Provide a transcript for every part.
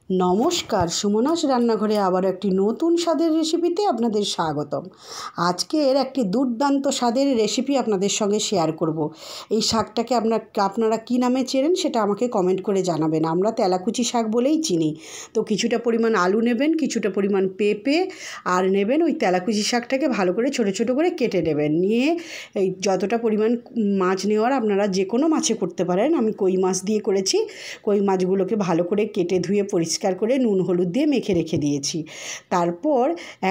নমস্কার, সুমনাস রান্নাঘরে আবার একটি নতুন স্বাদের রেসিপিতে আপনাদের স্বাগতম। আজকের একটি দুর্দান্ত স্বাদের রেসিপি আপনাদের সঙ্গে শেয়ার করব। এই শাকটাকে আপনারা কী নামে চেনেন সেটা আমাকে কমেন্ট করে জানাবেন। আমরা তেলাকুচি শাক বলেই চিনি। তো কিছুটা পরিমাণ আলু নেবেন, কিছুটা পরিমাণ পেঁপে আর নেবেন ওই তেলাকুচি শাকটাকে ভালো করে ছোটো ছোটো করে কেটে নেবেন। নিয়ে এই যতটা পরিমাণ মাছ নেওয়ার আপনারা যে কোনো মাছে করতে পারেন। আমি কই মাছ দিয়ে করেছি। কই মাছগুলোকে ভালো করে কেটে ধুয়ে পরিষ্কার করে নুন হলুদ দিয়ে মেখে রেখে দিয়েছি। তারপর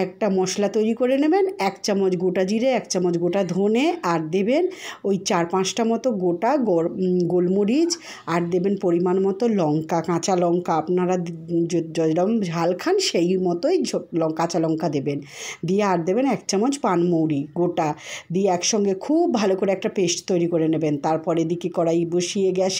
একটা মশলা তৈরি করে নেবেন। 1 চামচ গোটা জিরে, 1 চামচ গোটা ধনে, আর দেবেন ওই 4-5টা মতো গোটা গোলমরিচ, আর দেবেন পরিমাণ মতো লঙ্কা, কাঁচা লঙ্কা। আপনারা যেরকম ঝাল খান সেই মতোই কাঁচা লঙ্কা দেবেন। দিয়ে আর দেবেন 1 চামচ পানমৌরি গোটা, দিয়ে একসঙ্গে খুব ভালো করে একটা পেস্ট তৈরি করে নেবেন। তারপর এদিকে কড়াই বসিয়ে গ্যাস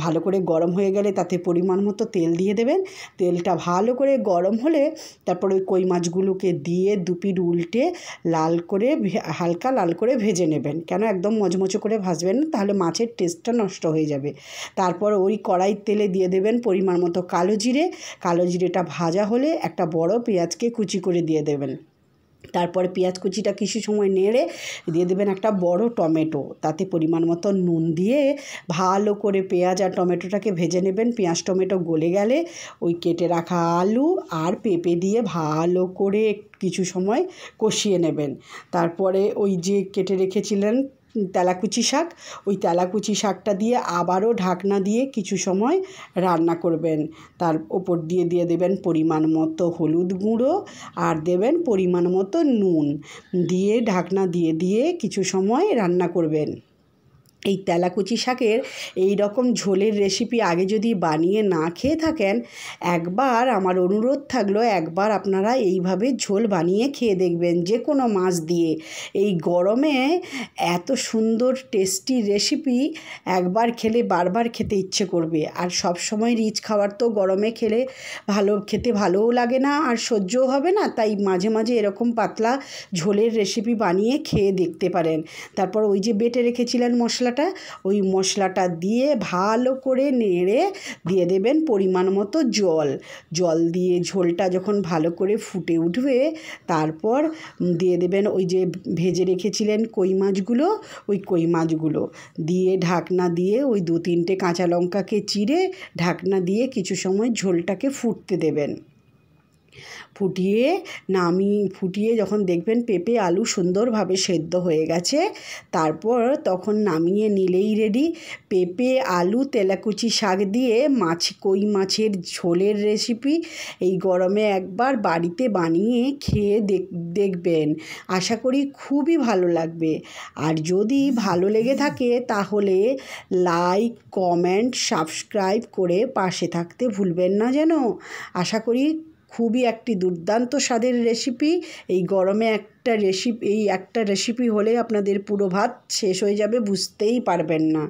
ভালো করে গরম হয়ে গেলে তাতে পরিমাণ মতো তেল দিয়ে দেবেন। তেলটা ভালো করে গরম হলে তারপর ওই কই মাছগুলোকে দিয়ে দুপিঠ উল্টে হালকা লাল করে ভেজে নেবেন। কেন একদম মচমচে করে ভাজবেন না, তাহলে মাছের টেস্টটা নষ্ট হয়ে যাবে। তারপর ওই কড়াইয়ের তেলে দিয়ে দেবেন পরিমাণ মতো কালো জিরেটা ভাজা হলে একটা বড় পেঁয়াজকে কুচি করে দিয়ে দেবেন। তারপরে পেঁয়াজ কুচিটা কিছু সময় নেড়ে দিয়ে দেবেন একটা বড় টমেটো, তাতে পরিমাণ মতো নুন দিয়ে ভালো করে পেঁয়াজ আর টমেটোটাকে ভেজে নেবেন। পেঁয়াজ টমেটো গলে গেলে ওই কেটে রাখা আলু আর পেঁপে দিয়ে ভালো করে কিছু সময় কষিয়ে নেবেন। তারপরে ওই যে কেটে রেখেছিলেন তেলাকুচি শাক, ওই তেলাকুচি শাকটা দিয়ে আবারও ঢাকনা দিয়ে কিছু সময় রান্না করবেন। তার ওপর দিয়ে দেবেন পরিমাণ মতো হলুদ গুঁড়ো আর দেবেন পরিমাণ মতো নুন, দিয়ে ঢাকনা দিয়ে কিছু সময় রান্না করবেন। এই তেলাকুচি শাকের এই রকম ঝোলের রেসিপি আগে যদি বানিয়ে না খেয়ে থাকেন, একবার আমার অনুরোধ থাকলো একবার আপনারা এইভাবে ঝোল বানিয়ে খেয়ে দেখবেন, যে কোনো মাছ দিয়ে। এই গরমে এত সুন্দর টেস্টি রেসিপি একবার খেলে বারবার খেতে ইচ্ছে করবে। আর সব সময় রিচ খাবার তো গরমে খেতে ভালোও লাগে না আর সহ্যও হবে না, তাই মাঝে মাঝে এরকম পাতলা ঝোলের রেসিপি বানিয়ে খেয়ে দেখতে পারেন। তারপর ওই যে বেটে রেখেছিলেন ওই মশলাটা দিয়ে ভালো করে নেড়ে দিয়ে দেবেন পরিমাণ মতো জল দিয়ে ঝোলটা যখন ভালো করে ফুটে উঠবে, তারপর দিয়ে দেবেন ওই যে ভেজে রেখেছিলেন কই মাছগুলো দিয়ে ঢাকনা দিয়ে ওই 2-3টে কাঁচা লঙ্কাকে চিড়ে ঢাকনা দিয়ে কিছু সময় ঝোলটাকে ফুটতে দেবেন। ফুটিয়ে যখন দেখবেন পেঁপে আলু সুন্দরভাবে সেদ্ধ হয়ে গেছে, তারপর তখন নামিয়ে নিলেই রেডি পেঁপে আলু তেলাকুচি শাক দিয়ে কই মাছের ঝোলের রেসিপি। এই গরমে একবার বাড়িতে বানিয়ে খেয়ে দেখবেন, আশা করি খুবই ভালো লাগবে। আর যদি ভালো লেগে থাকে তাহলে লাইক, কমেন্ট, সাবস্ক্রাইব করে পাশে থাকতে ভুলবেন না যেন। আশা করি খুবই একটি দুর্দান্ত স্বাদের রেসিপি। এই গরমে একটা রেসিপি হলে আপনাদের পুরো ভাত শেষ হয়ে যাবে, বুঝতেই পারবেন না।